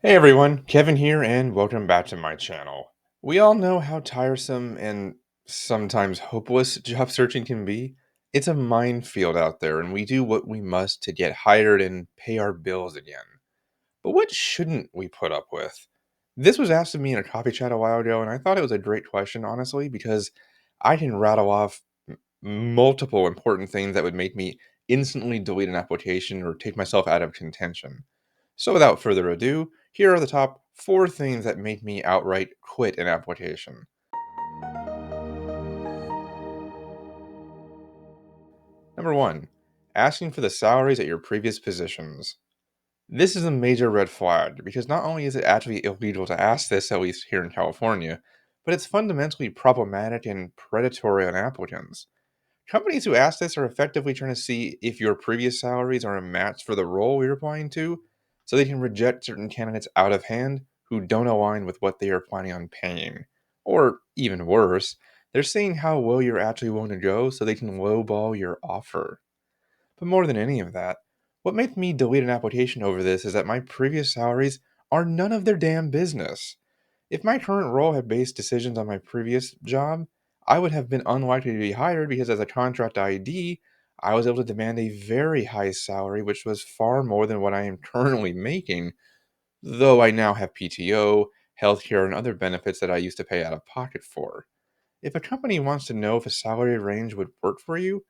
Hey everyone, Kevin here, and welcome back to my channel. We all know how tiresome and sometimes hopeless job searching can be. It's a minefield out there, and we do what we must to get hired and pay our bills again. But what shouldn't we put up with? This was asked of me in a coffee chat a while ago, and I thought it was a great question, honestly, because I can rattle off multiple important things that would make me instantly delete an application or take myself out of contention. So, without further ado, here are the top 4 things that make me outright quit an application. Number 1, asking for the salaries at your previous positions. This is a major red flag because not only is it actually illegal to ask this, at least here in California, but it's fundamentally problematic and predatory on applicants. Companies who ask this are effectively trying to see if your previous salaries are a match for the role you're applying to, so they can reject certain candidates out of hand who don't align with what they are planning on paying. Or, even worse, they're seeing how low you're actually willing to go so they can lowball your offer. But more than any of that, what made me delete an application over this is that my previous salaries are none of their damn business. If my current role had based decisions on my previous job, I would have been unlikely to be hired because as a contract ID, I was able to demand a very high salary, which was far more than what I am currently making, though I now have PTO, healthcare, and other benefits that I used to pay out of pocket for. If a company wants to know if a salary range would work for you,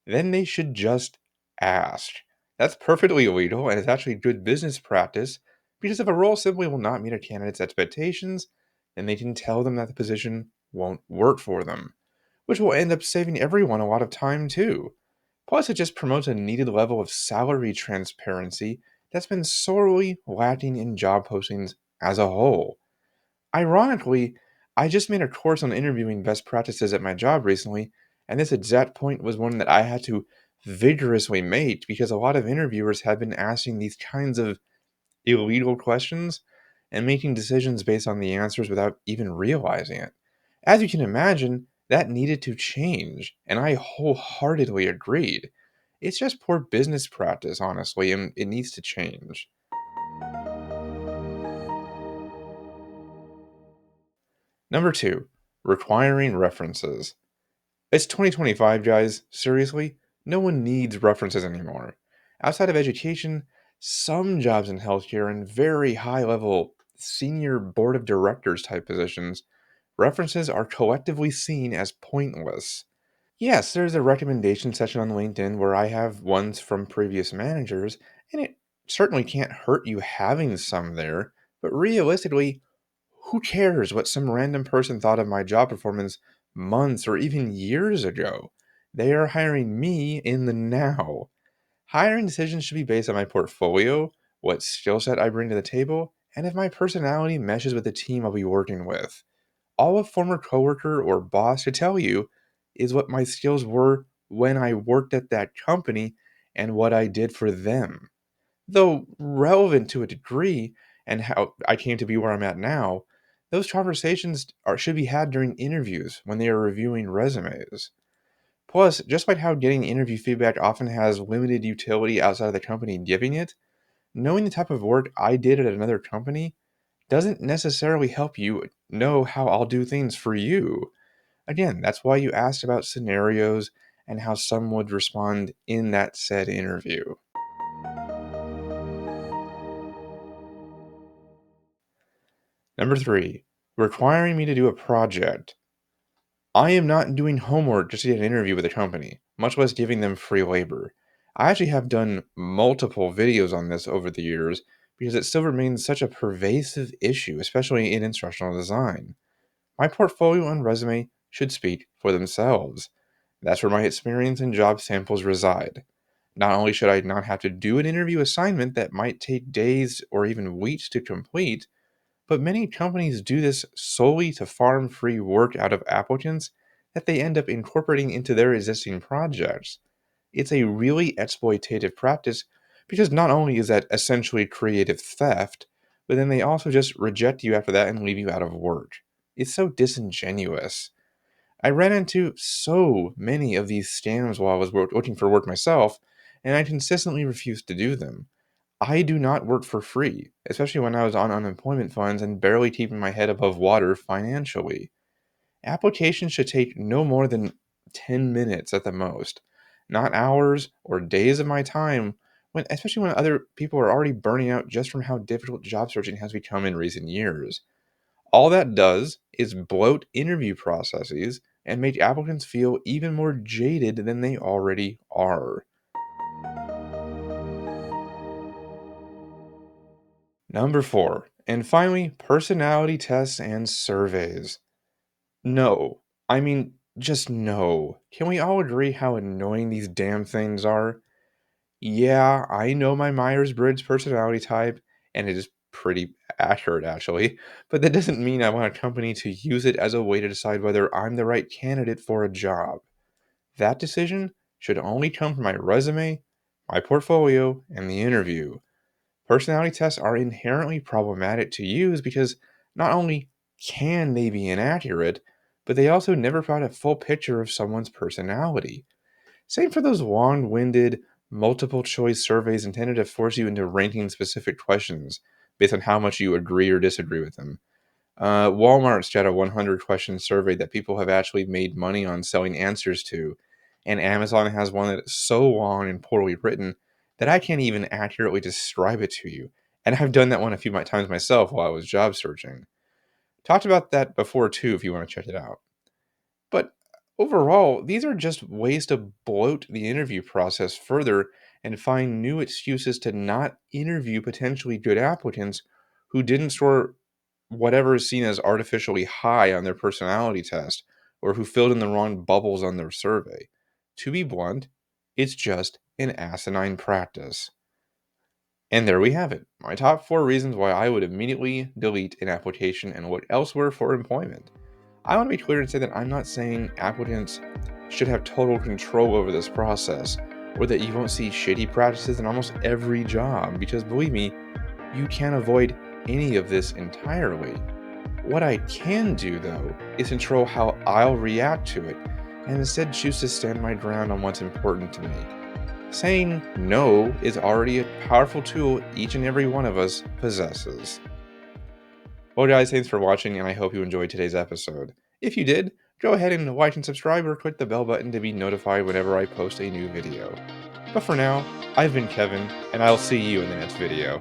then they should just ask. That's perfectly legal and it's actually good business practice because if a role simply will not meet a candidate's expectations, then they can tell them that the position won't work for them, which will end up saving everyone a lot of time too. Plus, it just promotes a needed level of salary transparency that's been sorely lacking in job postings as a whole. Ironically, I just made a course on interviewing best practices at my job recently, and this exact point was one that I had to vigorously make because a lot of interviewers have been asking these kinds of illegal questions and making decisions based on the answers without even realizing it. As you can imagine, that needed to change, and I wholeheartedly agreed. It's just poor business practice, honestly, and it needs to change. Number 2, requiring references. It's 2025, guys. Seriously, no one needs references anymore. Outside of education, some jobs in healthcare and very high level senior board of directors type positions, references are collectively seen as pointless. Yes, there's a recommendation section on LinkedIn where I have ones from previous managers, and it certainly can't hurt you having some there, but realistically, who cares what some random person thought of my job performance months or even years ago? They are hiring me in the now. Hiring decisions should be based on my portfolio, what skill set I bring to the table, and if my personality meshes with the team I'll be working with. All a former coworker or boss should tell you is what my skills were when I worked at that company and what I did for them. Though relevant to a degree and how I came to be where I'm at now, those conversations should be had during interviews when they are reviewing resumes. Plus, just like how getting interview feedback often has limited utility outside of the company giving it, knowing the type of work I did at another company doesn't necessarily help you know how I'll do things for you. Again, that's why you asked about scenarios and how some would respond in that said interview. Number 3, requiring me to do a project. I am not doing homework just to get an interview with a company, much less giving them free labor. I actually have done multiple videos on this over the years because it still remains such a pervasive issue, especially in instructional design. My portfolio and resume should speak for themselves. That's where my experience and job samples reside. Not only should I not have to do an interview assignment that might take days or even weeks to complete, but many companies do this solely to farm free work out of applicants that they end up incorporating into their existing projects. It's a really exploitative practice because not only is that essentially creative theft, but then they also just reject you after that and leave you out of work. It's so disingenuous. I ran into so many of these scams while I was looking for work myself, and I consistently refused to do them. I do not work for free, especially when I was on unemployment funds and barely keeping my head above water financially. Applications should take no more than 10 minutes at the most, not hours or days of my time, especially when other people are already burning out just from how difficult job searching has become in recent years. All that does is bloat interview processes and make applicants feel even more jaded than they already are. Number four, and finally, personality tests and surveys. No. I mean, just no. Can we all agree how annoying these damn things are? Yeah, I know my Myers Briggs personality type, and it is pretty accurate actually, but that doesn't mean I want a company to use it as a way to decide whether I'm the right candidate for a job. That decision should only come from my resume, my portfolio, and the interview. Personality tests are inherently problematic to use because not only can they be inaccurate, but they also never provide a full picture of someone's personality. Same for those long winded, multiple choice surveys intended to force you into ranking specific questions based on how much you agree or disagree with them. Walmart's got a 100 question survey that people have actually made money on selling answers to, and Amazon has one that is so long and poorly written that I can't even accurately describe it to you. And I've done that one a few times myself while I was job searching. Talked about that before too, if you want to check it out. But overall, these are just ways to bloat the interview process further and find new excuses to not interview potentially good applicants who didn't score whatever is seen as artificially high on their personality test or who filled in the wrong bubbles on their survey. To be blunt, it's just an asinine practice. And there we have it. My top four reasons why I would immediately delete an application and look elsewhere for employment. I want to be clear and say that I'm not saying applicants should have total control over this process or that you won't see shitty practices in almost every job because believe me, you can't avoid any of this entirely. What I can do, though, is control how I'll react to it, and instead choose to stand my ground on what's important to me. Saying no is already a powerful tool each and every one of us possesses. Well, guys, thanks for watching, and I hope you enjoyed today's episode. If you did, go ahead and like and subscribe or click the bell button to be notified whenever I post a new video. But for now, I've been Kevin, and I'll see you in the next video.